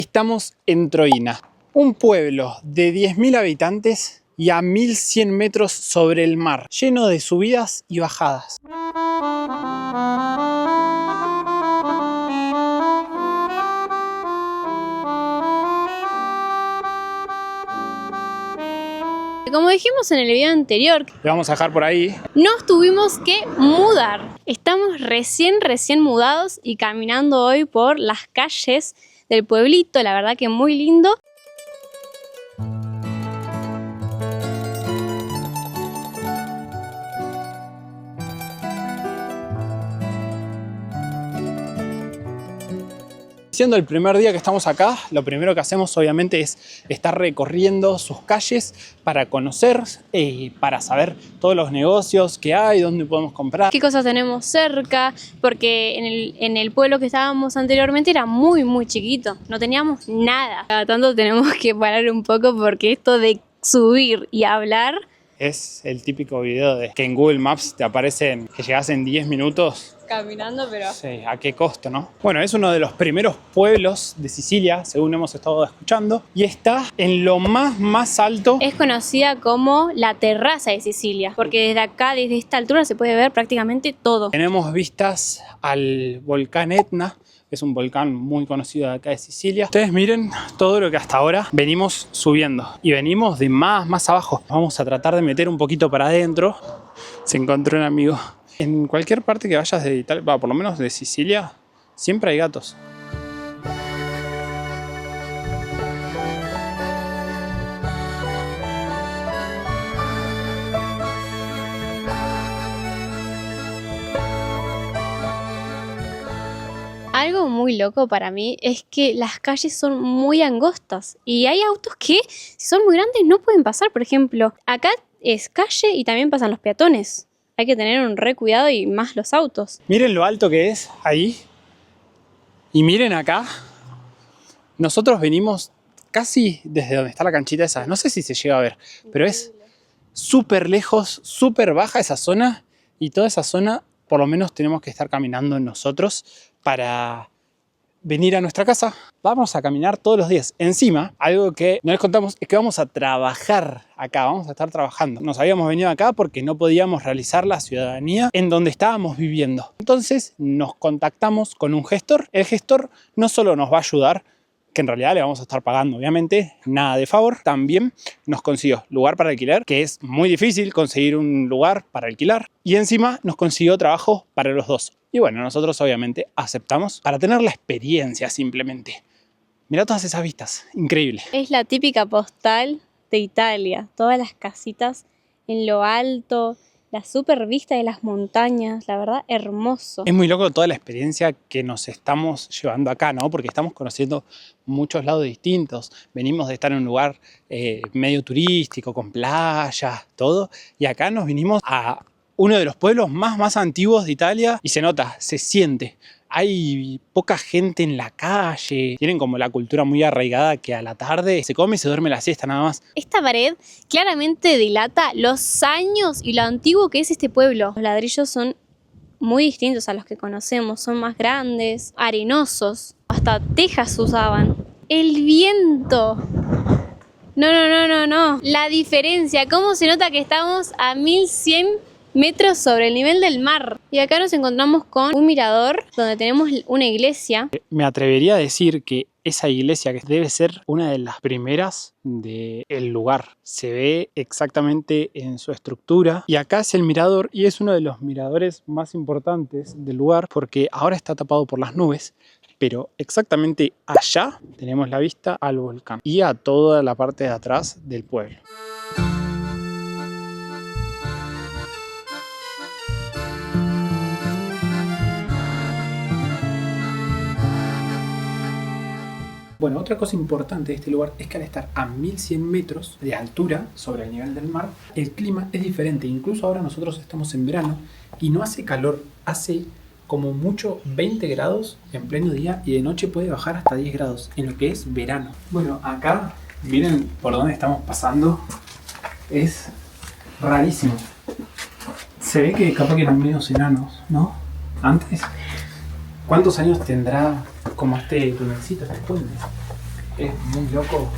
Estamos en Troina, un pueblo de 10.000 habitantes y a 1.100 metros sobre el mar, lleno de subidas y bajadas. Como dijimos en el video anterior, Le vamos a dejar por ahí. nos tuvimos que mudar. Estamos recién mudados y caminando hoy por las calles del pueblito, la verdad que muy lindo. Siendo el primer día que estamos acá, lo primero que hacemos obviamente es estar recorriendo sus calles para conocer, para saber todos los negocios que hay, dónde podemos comprar. ¿Qué cosas tenemos cerca? Porque en el pueblo que estábamos anteriormente era muy chiquito, no teníamos nada. Cada tanto tenemos que parar un poco porque esto de subir y hablar... Es el típico video de que en Google Maps te aparecen que llegas en 10 minutos. Caminando, pero... Sí, ¿a qué costo, no? Bueno, es uno de los primeros pueblos de Sicilia, según hemos estado escuchando, y está en lo más alto. Es conocida como la terraza de Sicilia, porque desde acá, desde esta altura, se puede ver prácticamente todo. Tenemos vistas al volcán Etna. Es un volcán muy conocido de acá de Sicilia. Ustedes miren todo lo que hasta ahora venimos subiendo. Y venimos de más abajo. Vamos a tratar de meter un poquito para adentro. Se encontró un amigo. En cualquier parte que vayas de Italia, por lo menos de Sicilia, siempre hay gatos. Algo muy loco para mí es que las calles son muy angostas y hay autos que, si son muy grandes, no pueden pasar. Por ejemplo, acá es calle y también pasan los peatones. Hay que tener un re cuidado y más los autos. Miren lo alto que es ahí. Y miren acá. Nosotros venimos casi desde donde está la canchita esa. No sé si se llega a ver, pero es súper lejos, súper baja esa zona. Y toda esa zona, por lo menos tenemos que estar caminando nosotros para venir a nuestra casa. Vamos a caminar todos los días. Encima, algo que no les contamos es que vamos a trabajar acá, vamos a estar trabajando. Nos habíamos venido acá porque no podíamos realizar la ciudadanía en donde estábamos viviendo. Entonces nos contactamos con un gestor. El gestor no solo nos va a ayudar, que en realidad le vamos a estar pagando, obviamente, nada de favor. También nos consiguió lugar para alquilar, que es muy difícil conseguir un lugar para alquilar. Y encima nos consiguió trabajo para los dos. Y bueno, nosotros obviamente aceptamos para tener la experiencia simplemente. Mirá todas esas vistas, increíble. Es la típica postal de Italia. Todas las casitas en lo alto, la super vista de las montañas, la verdad, hermoso. Es muy loco toda la experiencia que nos estamos llevando acá, ¿no? Porque estamos conociendo muchos lados distintos. Venimos de estar en un lugar medio turístico, con playa, todo. Y acá nos vinimos a uno de los pueblos más antiguos de Italia. Y se nota, se siente. Hay poca gente en la calle. Tienen como la cultura muy arraigada que a la tarde se come y se duerme la siesta nada más. Esta pared claramente delata los años y lo antiguo que es este pueblo. Los ladrillos son muy distintos a los que conocemos. Son más grandes, arenosos. Hasta tejas usaban. El viento. No. La diferencia. ¿Cómo se nota que estamos a 1100 metros sobre el nivel del mar? Y acá nos encontramos con un mirador donde tenemos una iglesia. Me atrevería a decir que esa iglesia, que debe ser una de las primeras del lugar, se ve exactamente en su estructura. Y acá es el mirador, y es uno de los miradores más importantes del lugar porque ahora está tapado por las nubes. Pero exactamente allá tenemos la vista al volcán y a toda la parte de atrás del pueblo. Bueno, otra cosa importante de este lugar es que al estar a 1100 metros de altura sobre el nivel del mar, el clima es diferente. Incluso ahora nosotros estamos en verano y no hace calor, hace como mucho 20 grados en pleno día y de noche puede bajar hasta 10 grados en lo que es verano. Bueno, acá miren por dónde estamos pasando, es rarísimo. Se ve que capaz que eran medios enanos, ¿no? Antes. ¿Cuántos años tendrá como este tunelcito, este puente? Es muy loco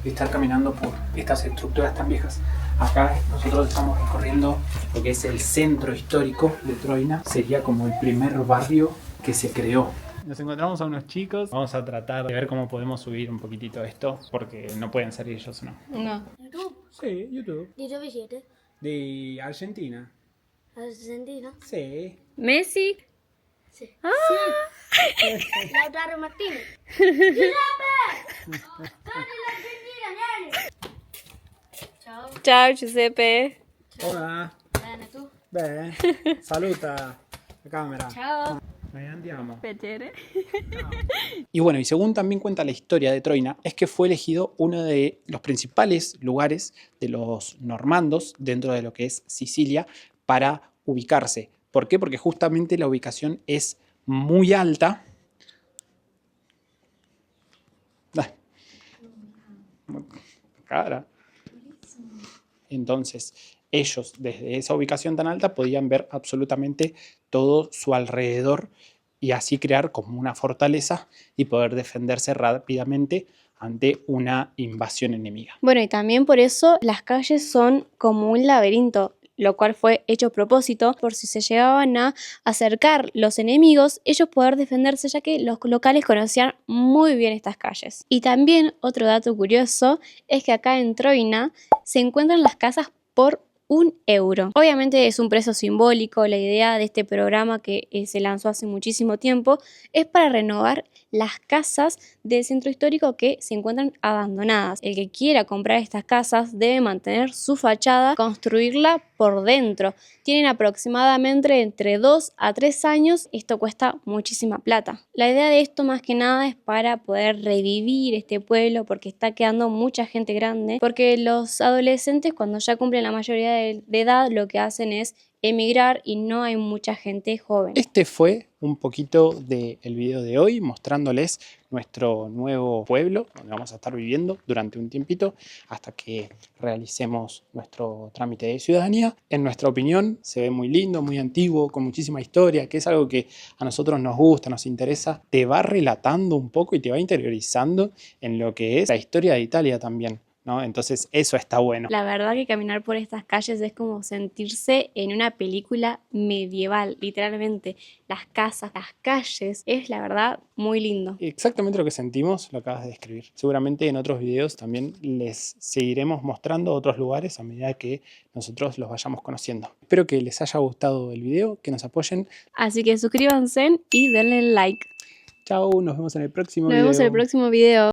estar caminando por estas estructuras tan viejas. Acá nosotros estamos recorriendo lo que es el centro histórico de Troina. Sería como el primer barrio que se creó. Nos encontramos a unos chicos. Vamos a tratar de ver cómo podemos subir un poquitito esto, porque no pueden ser ellos, ¿no? No. YouTube. Sí, YouTube. ¿De dove siete? De Argentina. Argentina? Sí. Messi. Sì. Ah. Lautaro Martinez. Giuseppe! Torni l'Argentina, vieni! Ciao. Chao, Giuseppe. Hola. Bene, tu? Beh, saluta la cámara. Ciao. Ahí andiamo. Piacere. Y bueno, y según también cuenta la historia de Troina, es que fue elegido uno de los principales lugares de los normandos dentro de lo que es Sicilia para ubicarse. ¿Por qué? Porque justamente la ubicación es muy alta. Cara. Entonces, ellos desde esa ubicación tan alta podían ver absolutamente todo su alrededor y así crear como una fortaleza y poder defenderse rápidamente ante una invasión enemiga. Bueno, y también por eso las calles son como un laberinto, lo cual fue hecho a propósito por si se llegaban a acercar los enemigos, ellos poder defenderse, ya que los locales conocían muy bien estas calles. Y también otro dato curioso es que acá en Troina se encuentran las casas por 1 euro. Obviamente es un precio simbólico. La idea de este programa que se lanzó hace muchísimo tiempo es para renovar las casas del centro histórico que se encuentran abandonadas. El que quiera comprar estas casas debe mantener su fachada, construirla por dentro. Tienen aproximadamente entre 2 a 3 años. Esto cuesta muchísima plata. La idea de esto más que nada es para poder revivir este pueblo, porque está quedando mucha gente grande, porque los adolescentes cuando ya cumplen la mayoría de edad lo que hacen es emigrar y no hay mucha gente joven. Este fue un poquito del video de hoy, mostrándoles nuestro nuevo pueblo, donde vamos a estar viviendo durante un tiempito hasta que realicemos nuestro trámite de ciudadanía. En nuestra opinión, se ve muy lindo, muy antiguo, con muchísima historia, que es algo que a nosotros nos gusta, nos interesa. Te va relatando un poco y te va interiorizando en lo que es la historia de Italia también, ¿no? Entonces eso está bueno. La verdad que caminar por estas calles es como sentirse en una película medieval, literalmente. Las casas, las calles, es la verdad muy lindo. Exactamente lo que sentimos lo acabas de describir. Seguramente en otros videos también les seguiremos mostrando otros lugares a medida que nosotros los vayamos conociendo. Espero que les haya gustado el video, que nos apoyen. Así que suscríbanse y denle like. Chao, nos vemos en el próximo Nos video. vemos en el próximo video.